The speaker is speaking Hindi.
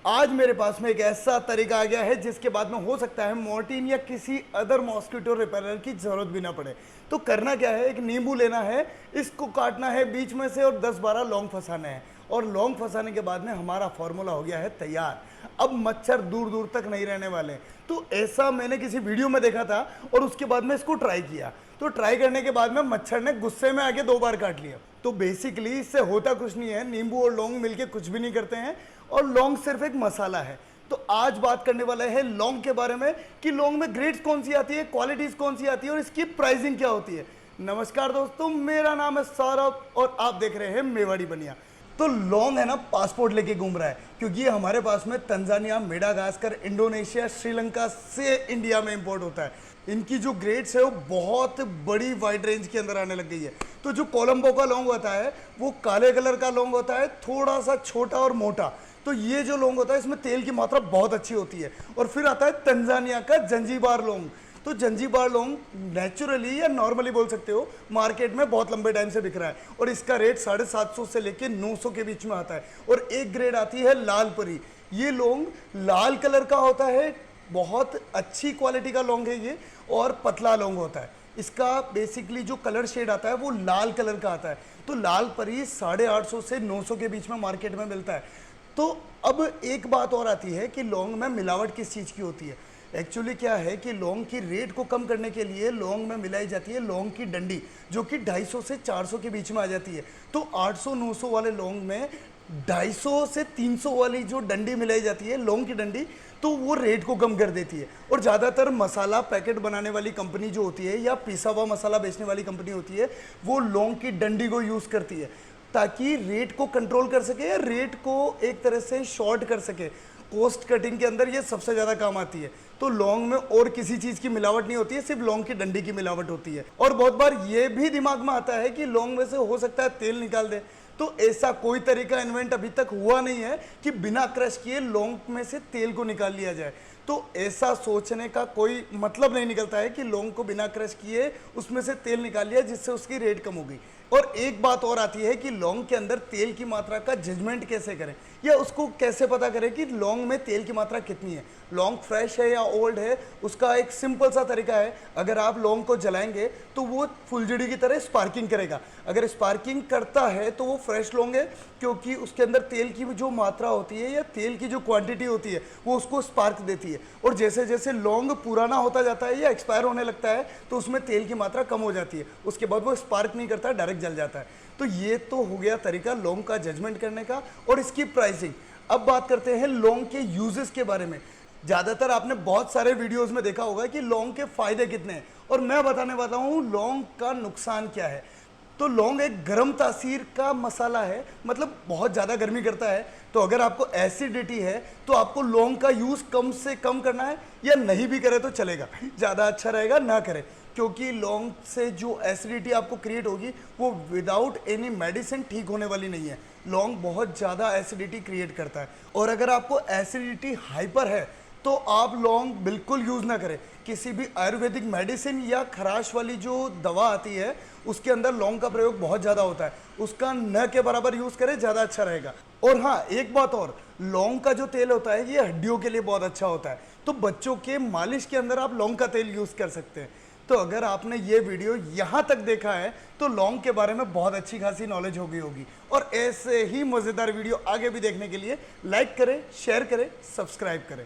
आज मेरे पास में एक ऐसा तरीका आ गया है जिसके बाद में हो सकता है मोर्टीन या किसी अदर मॉस्किटो रिपेलर की जरूरत भी ना पड़े। तो करना क्या है, एक नींबू लेना है, इसको काटना है बीच में से और 10-12 लौंग फंसाने हैं और लौंग फंसाने के बाद में हमारा फॉर्मूला हो गया है तैयार। अब मच्छर दूर दूर तक नहीं रहने वाले। तो ऐसा मैंने किसी वीडियो में देखा था और उसके बाद में इसको ट्राई किया। तो ट्राई करने के बाद में मच्छर ने गुस्से में आके 2 बार काट लिया। तो बेसिकली इससे होता कुछ नहीं है, नींबू और लौंग मिलके कुछ भी नहीं करते हैं और लौंग सिर्फ एक मसाला है। तो आज बात करने वाला है लौंग के बारे में कि लौंग में ग्रेड्स कौन सी आती है, क्वालिटीज कौन सी आती है और इसकी प्राइसिंग क्या होती है। नमस्कार दोस्तों, मेरा नाम है सौरभ और आप देख रहे हैं मेवाड़ी बनिया। तो लौंग है ना, पासपोर्ट लेके घूम रहा है क्योंकि ये हमारे पास में तंजानिया, मेडागास्कर, इंडोनेशिया, श्रीलंका से इंडिया में इंपोर्ट होता है। इनकी जो ग्रेड्स है वो बहुत बड़ी वाइड रेंज के अंदर आने लग गई है। तो जो कोलंबो का लौंग होता है वो काले कलर का लौंग होता है, थोड़ा सा छोटा और मोटा। तो ये जो लौंग होता है इसमें तेल की मात्रा बहुत अच्छी होती है। और फिर आता है तंजानिया का जंजीबार लौंग। तो जंजीबार लौंग नेचुरली या नॉर्मली बोल सकते हो, मार्केट में बहुत लंबे टाइम से बिक रहा है और इसका रेट 750 से लेके 900 के बीच में आता है। और एक ग्रेड आती है लाल परी। ये लौंग लाल कलर का होता है, बहुत अच्छी क्वालिटी का लौंग है ये और पतला लौंग होता है। इसका बेसिकली जो कलर शेड आता है वो लाल कलर का आता है। तो लाल परी 850 से 900 के बीच में मार्केट में मिलता है। तो अब एक बात और आती है कि लौंग में मिलावट किस चीज़ की होती है। एक्चुअली क्या है कि लौंग की रेट को कम करने के लिए लौंग में मिलाई जाती है लौंग की डंडी, जो कि 250 से 400 के बीच में आ जाती है। तो 800-900 वाले लौंग में 250 से 300 वाली जो डंडी मिलाई जाती है लौंग की डंडी, तो वो रेट को कम कर देती है। और ज़्यादातर मसाला पैकेट बनाने वाली कंपनी जो होती है या पिसा हुआ मसाला बेचने वाली कंपनी होती है वो लौंग की डंडी को यूज़ करती है ताकि रेट को कंट्रोल कर सके या रेट को एक तरह से शॉर्ट कर सके। कॉस्ट कटिंग के अंदर ये सबसे ज़्यादा काम आती है। तो लौंग में और किसी चीज़ की मिलावट नहीं होती है, सिर्फ लौंग की डंडी की मिलावट होती है। और बहुत बार ये भी दिमाग में आता है कि लौंग में से हो सकता है तेल निकाल दे। तो ऐसा कोई तरीका इन्वेंट अभी तक हुआ नहीं है कि बिना क्रश किए लौंग में से तेल को निकाल लिया जाए। तो ऐसा सोचने का कोई मतलब नहीं निकलता है कि लौंग को बिना क्रश किए उसमें से तेल निकाल लिया जिससे उसकी रेट कम हो गई। और एक बात और आती है कि लौंग के अंदर तेल की मात्रा का जजमेंट कैसे करें या उसको कैसे पता करें कि लौंग में तेल की मात्रा कितनी है, लौंग फ्रेश है या ओल्ड है। उसका एक सिंपल सा तरीका है, अगर आप लौंग को जलाएंगे तो वो फुलझड़ी की तरह स्पार्किंग करेगा। अगर स्पार्किंग करता है तो वो फ्रेश लौंग है, क्योंकि उसके अंदर तेल की जो मात्रा होती है या तेल की जो क्वांटिटी होती है वो उसको स्पार्क देती है। और जैसे जैसे लौंग पुराना होता जाता है या एक्सपायर होने लगता है तो उसमें तेल की मात्रा कम हो जाती है, उसके बाद वो स्पार्क नहीं करता, डायरेक्ट जल जाता है। तो ये तो हो गया तरीका लौंग का जजमेंट करने का और इसकी प्राइसिंग। अब बात करते हैं लौंग के यूजेस के बारे में। ज़्यादातर आपने बहुत सारे वीडियोस में देखा होगा कि लौंग के फायदे कितने हैं और मैं बताने वाला हूँ लौंग का नुकसान क्या है। तो लौंग एक गर्म तासीर का मसाला है, मतलब बहुत ज़्यादा गर्मी करता है। तो अगर आपको एसिडिटी है तो आपको लौंग का यूज़ कम से कम करना है या नहीं भी करे तो चलेगा, ज़्यादा अच्छा रहेगा ना करें, क्योंकि लौंग से जो एसिडिटी आपको क्रिएट होगी वो विदाउट एनी मेडिसिन ठीक होने वाली नहीं है। लौंग बहुत ज़्यादा एसिडिटी क्रिएट करता है और अगर आपको एसिडिटी हाइपर है तो आप लौंग बिल्कुल यूज़ ना करें। किसी भी आयुर्वेदिक मेडिसिन या खराश वाली जो दवा आती है उसके अंदर लौंग का प्रयोग बहुत ज़्यादा होता है, उसका न के बराबर यूज़ करें, ज़्यादा अच्छा रहेगा। और हाँ, एक बात और, लौंग का जो तेल होता है ये हड्डियों के लिए बहुत अच्छा होता है। तो बच्चों के मालिश के अंदर आप लौंग का तेल यूज़ कर सकते हैं। तो अगर आपने ये वीडियो यहाँ तक देखा है तो लौंग के बारे में बहुत अच्छी खासी नॉलेज हो गई होगी। और ऐसे ही मज़ेदार वीडियो आगे भी देखने के लिए लाइक करें, शेयर करें, सब्सक्राइब करें।